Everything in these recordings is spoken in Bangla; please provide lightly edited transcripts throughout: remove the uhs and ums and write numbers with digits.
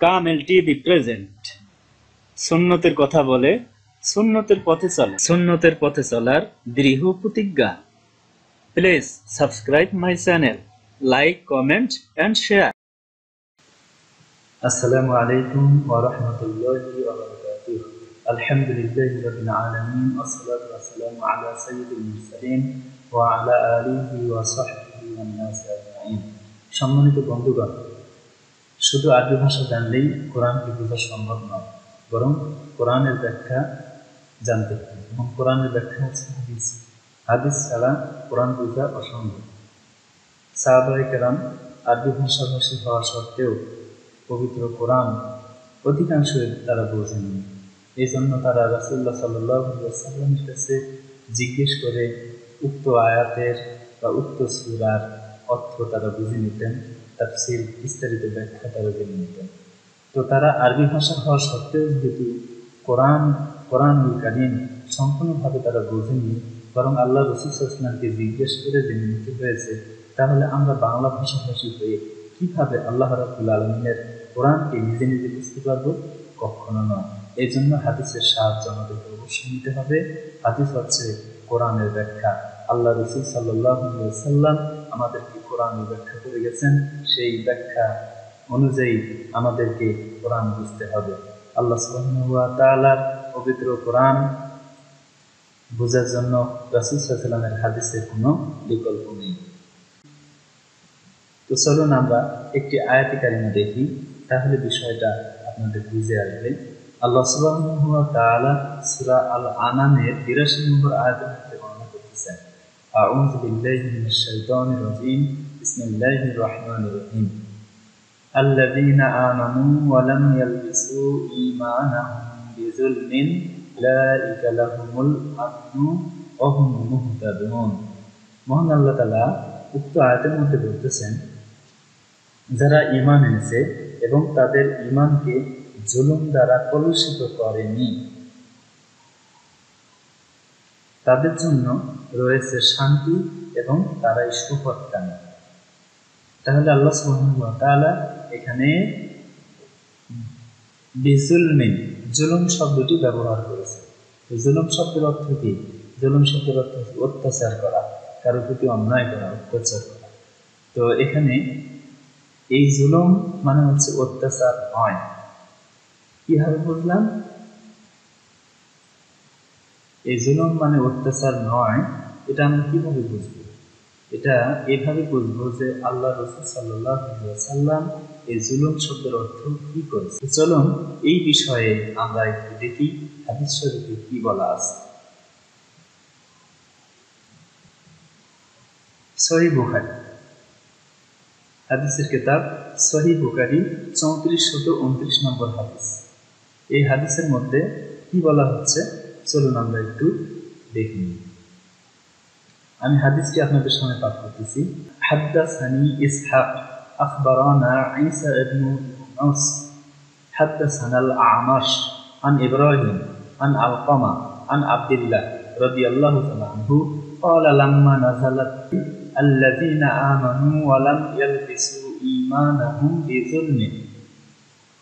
কামেল টিভি প্রেজেন্ট। সুন্নতের কথা বলে, সুন্নতের পথে চলে, সুন্নতের পথে চলার দৃঢ় প্রতিজ্ঞা। Please subscribe my channel, like, comment and share. আসসালামু আলাইকুম ওয়া রাহমাতুল্লাহি ওয়া বারাকাতুহু। আলহামদুলিল্লাহি রাব্বিল আলামিন, ওয়াসসালাতু ওয়াসসালামু আলা সাইয়্যিদিল মুরসালিন ওয়া আলা আলিহি ওয়া সাহবিহি ওয়ান নাস আজমাইন। সম্মানিত বন্ধুগণ, শুধু আরবি ভাষা জানলেই কোরআনকে বোঝা সম্ভব নয়, বরং কোরআনের ব্যাখ্যা জানতে হবে। এবং কোরআনের ব্যাখ্যা হচ্ছে হাদিস। হাদিস ছাড়া কোরআন বোঝা অসম্ভব। সাহাবায়ে কেরাম আরবি ভাষাভাষী হওয়া সত্ত্বেও পবিত্র কোরআন অধিকাংশই তারা বোঝেননি। এই জন্য তারা রাসূলুল্লাহ সাল্লাল্লাহু আলাইহি ওয়াসাল্লামের কাছে জিজ্ঞেস করে উক্ত আয়াতের বা উক্ত সূরার অর্থ তারা বুঝে নিতেন, তাফসীর বিস্তারিত ব্যাখ্যা তারা জেনে নিতেন। তো তারা আরবি ভাষা হওয়া সত্ত্বেও যেহেতু কোরআনুল কারীম সম্পূর্ণভাবে তারা বোঝেনি, বরং আল্লাহ রাসূল সাল্লাল্লাহু আলাইহি ওয়াসাল্লামকে জিজ্ঞেস করে জেনে নিতে হয়েছে, তাহলে আমরা বাংলা ভাষাভাষী হয়ে কিভাবে আল্লাহ রাব্বুল আলামিনের কোরআনকে নিজে নিজে বুঝতে পারবো? কখনো নয়। এই জন্য হাদিসের সাহায্য আমাদেরকে অবশ্যই নিতে হবে। হাদিস হচ্ছে কোরআনের ব্যাখ্যা। আল্লাহ রাসূল সাল্লাল্লাহু আলাইহি ওয়াসাল্লাম আমাদেরকে কোরআনের ব্যাখ্যা করে গেছেন, সেই ব্যাখ্যা অনুযায়ী আমাদেরকে কোরআন বুঝতে হবে। আল্লাহ সুবহানাহু ওয়া তাআলার পবিত্র কোরআন বোঝার জন্য রাসূল সাল্লাল্লাহু আলাইহি ওয়াসাল্লামের হাদিসের কোনো বিকল্প নেই। তো চলুন আমরা একটি আয়াতে কারিমা দেখি, তাহলে বিষয়টা আপনাদের বুঝে আসবে। আল্লাহ সুবহানাহু ওয়া তাআলা সূরা আল আনামের ৮২ নম্বর আয়াতের মধ্যে বর্ণনা করতেছেন, আউযু বিল্লাহি মিনাশ শাইতানির রাজীম, বিসমিল্লাহির রাহমানির রাহিম। الذين آمنوا ولم يلبسوا إيمانهم بظلم أولئك لهم الأمن وهم مهتدون। মহান আল্লাহ তাআলা উক্ত আয়াতের মধ্যে বলতেছেন, যারা ঈমান এনেছে এবং তাদের ঈমানকে জুলুম দ্বারা কলুষিত করেনি, তাদের জন্য রয়েছে শান্তি এবং তারাই সুপথগামী। তাহলে আল্লাহ সুবহানাহু ওয়া তাআলা এখানে বিজুলমিন, জুলুম শব্দটি ব্যবহার করেছে। জুলুম শব্দের অর্থ কি? জুলুম শব্দের অর্থ অত্যাচার করা, কারো প্রতি অন্যায় করা, অত্যাচার করা। তো এখানে এই জুলুম মানে হচ্ছে অত্যাচার নয়। কিভাবে বুঝলাম? এই জুলুম মানে অত্যাচার নয়, এটা আমরা কিভাবে বুঝবো? এটা এভাবে বুঝবো যে আল্লাহ রাসূল সাল্লাল্লাহু আলাইহি ওয়াসাল্লাম এই জুলুম শব্দের অর্থ কি করেছে। চলুন এই বিষয়ে আমরা একটু দেখি হাদিস শরীফে কি বলা আছে। সহিহ বুখারী, হাদিসের কিতাব সহিহ বুখারী ৩৪২৯ নম্বর হাদিস। এই হাদিসের মধ্যে কি বলা হচ্ছে চলুন আমরা একটু দেখি। আমি হাদিসটি আপনাদের সামনে পাঠ করতেছি। হাদ্দাসানি ইসহাক আখবারানা ঈসা ইবনে ইউনুস হাদ্দাসানা আল-আ'মাশ আন ইব্রাহিম আন আলকামা আন আব্দুল্লাহ রাদিয়াল্লাহু তাআলা আনহু ক্বালা লাম্মা নাযালাত আল্লাযীনা আমানু ওয়া লাম ইয়ালবিসু ঈমানাহুম বিযুলমিন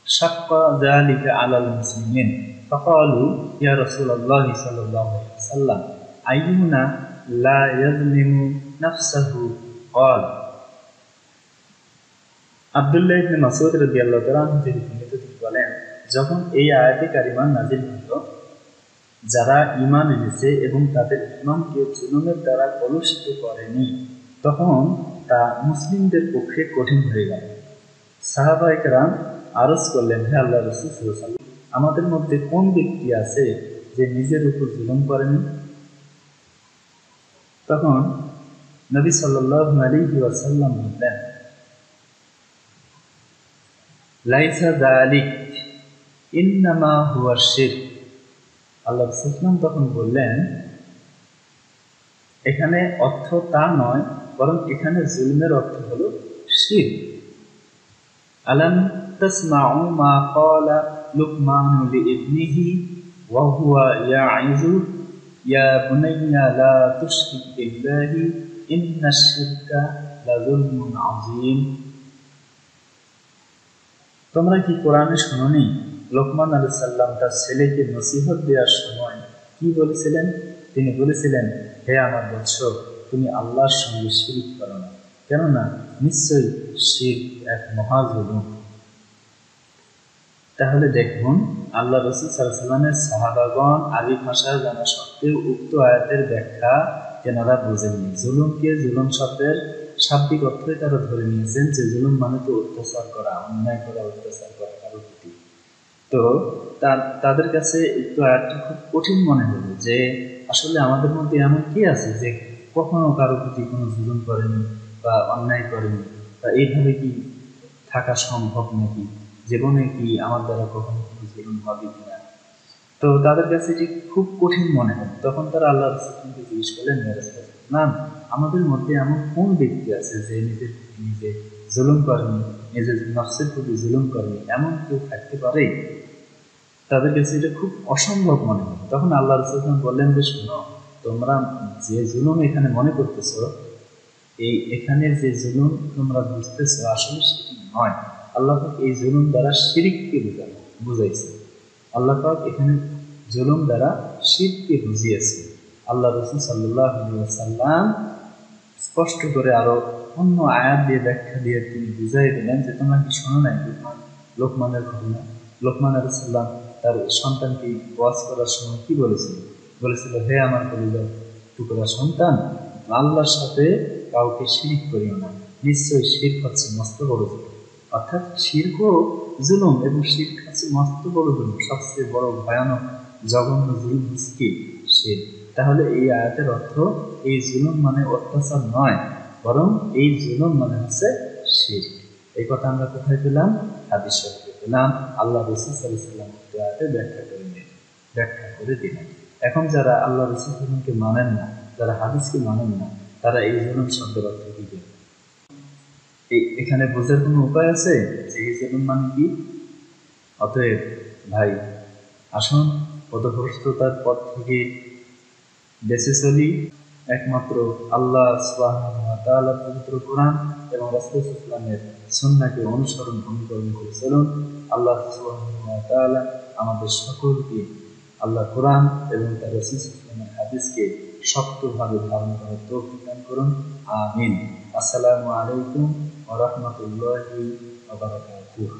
শাক্কা যালিকা আলাল মুসলিমিন ফাকালু ইয়া রাসূলুল্লাহ সাল্লাল্লাহু আলাইহি ওয়াসাল্লাম আইয়ুনা লা ইয়াজলিমু নাফসাহু ক্বাল। আব্দুল্লাহ ইবনে মাসউদ রাদিয়াল্লাহু তাআলা আনহু থেকে বলেন, যখন এই আয়াতে কারিমা নাযিল হল, যারা ঈমান এনেছে এবং তাদের ঈমানকে জুলুমের দ্বারা কলুষিত করেনি, তখন তা মুসলিমদের পক্ষে কঠিন হয়ে গেল। সাহাবায়ে কেরাম আরজ করলেন, হে আল্লাহর রাসূল সাল্লাল্লাহু আলাইহি ওয়াসাল্লাম, আমাদের মধ্যে কোন ব্যক্তি আছে যে নিজের উপর জুলুম করেনি? তখন নবী সাল্লাল্লাহু আলাইহি ওয়াসাল্লাম বললেন, লাইসা যালিক ইন্নামা হুয়া শিরক। আল্লাহ রাসূল তখন বললেন, এখানে অর্থ তা নয়, বরং এখানে জুলমের অর্থ হলো শিরক। আলাম তাসমাউ মা ক্বালা লুকমানু লিইবনিহি ওয়া হুয়া ইয়াইযু ইয়া বুনাইয়া লা তুশরিক বিল্লাহি ইন্নাশ শিরকা লাযুলমুন আযীম। তোমরা কি কোরআনে শুনোনি লোকমান আলাইহিস সালাম তার ছেলেকে নসিহত দেওয়ার সময় কি বলেছিলেন? তিনি বলেছিলেন, হে আমার বৎস, তুমি আল্লাহর সঙ্গে শিরক করো না, কেননা নিশ্চয়ই শিরক এক মহাজুলুম। তাহলে দেখুন, আল্লাহ রাসূল সাল্লাল্লাহু আলাইহি ওয়াসাল্লামের সাহাবাগণ আরবি ভাষা জানা সত্ত্বেও উক্ত আয়াতের ব্যাখ্যা তেনারা বোঝেননি। জুলুমকে জুলুম শব্দের শাব্দিক অর্থে তারা ধরে নিয়েছেন যে জুলুম মানে তো অত্যাচার করা, অন্যায় করা, অত্যাচার করা কারোর প্রতি। তো তাদের কাছে একটু আয়াতটা খুব কঠিন মনে হলো যে আসলে আমাদের মধ্যে এমন কি আছে যে কখনো কারোর প্রতি কোনো জুলুম করেনি বা অন্যায় করেনি, বা এইভাবে কি থাকা সম্ভব নাকি? জীবনে কি আমার দ্বারা কখনো কোনো জুলুম হবে কিনা? তো তাদের কাছে এটি খুব কঠিন মনে হয়। তখন তারা আল্লাহ রাসূলকে জিজ্ঞেস করলেন, না, আমাদের মধ্যে এমন কোন ব্যক্তি আছে যে নিজের প্রতি নিজে জুলুম করেনি, নিজের নফসের প্রতি জুলুম করেনি, এমন কেউ থাকতে পারে? তাদের কাছে এটা খুব অসম্ভব মনে হয়। তখন আল্লাহ রাসূল বললেন যে, শোনো, তোমরা যে জুলুম এখানে মনে করতেছো, এখানে যে জুলুম তোমরা বুঝতেছো আসলে সেটি নয়। আল্লাহ পাক এই জুলুম দ্বারা শিরককে বুঝাইছে। আল্লাহ পাক এখানে জুলুম দ্বারা শিরককে বুঝিয়েছে। আল্লাহ রাসূল সাল্লাল্লাহু আলাইহি ওয়াসাল্লাম স্পষ্ট করে আরো অন্য আয়াত দিয়ে ব্যাখ্যা দিয়ে তিনি বুঝাই দিলেন যে, তোমরা কি শোনো নাই লোকমানের ঘটনা? লোকমান আলাইহিস সালাম তার সন্তানকে ওয়াজ করার সময় কি বলেছিল, হে আমার পরিবার টুকরা সন্তান, আল্লাহর সাথে কাউকে শিরক করিও না, নিশ্চয়ই শিরক হচ্ছে মস্ত বড় জুলুম। অর্থাৎ শিরকও জুলুম, এবং শিরক হচ্ছে মস্ত বড় জুলুম। সবচেয়ে বড় ভয়ানক জঘন্য জুলুম হচ্ছে কি? শিরক। তাহলে এই আয়াতের অর্থ এই জুলুম মানে অত্যাচার নয়, বরং এই জুলুম মানে হচ্ছে শিরক। এই কথা আমরা কোথায় পেলাম? হাদিস শরীফে পেলাম। আল্লাহ রাসূল সাল্লাল্লাহু আলাইহি ওয়াসাল্লাম আয়াতে ব্যাখ্যা করে দিলেন। এখন যারা আল্লাহ রাসূলকে মানেন না, যারা হাদিসকে মানেন না, তারা এই জুলুম শব্দের অর্থ দিবেন। এখানে বোঝার কোনো উপায় আছে যে এই জুলুম মানে কি? অতএব ভাই, আসুন পথভ্রষ্টতার পথ থেকে বেঁচে চলি। একমাত্র আল্লাহ সুবহানাহু ওয়া তাআলার পবিত্র কোরআন এবং রাসূল সাল্লাল্লাহু আলাইহি ওয়াসাল্লামের সুন্নাহকে অনুকরণ করে চলুন। আল্লাহ সুবহানাহু ওয়া তাআলা আমাদের সকলকে আল্লাহ কোরআন এবং তার রাসূল সাল্লাল্লাহু আলাইহি ওয়াসাল্লামের হাদিসকে শক্তভাবে ধারণ করার তৌফিক দান করুন। আমিন। আসসালামু আলাইকুম ওয়া রাহমাতুল্লাহি ওয়া বারাকাতুহু।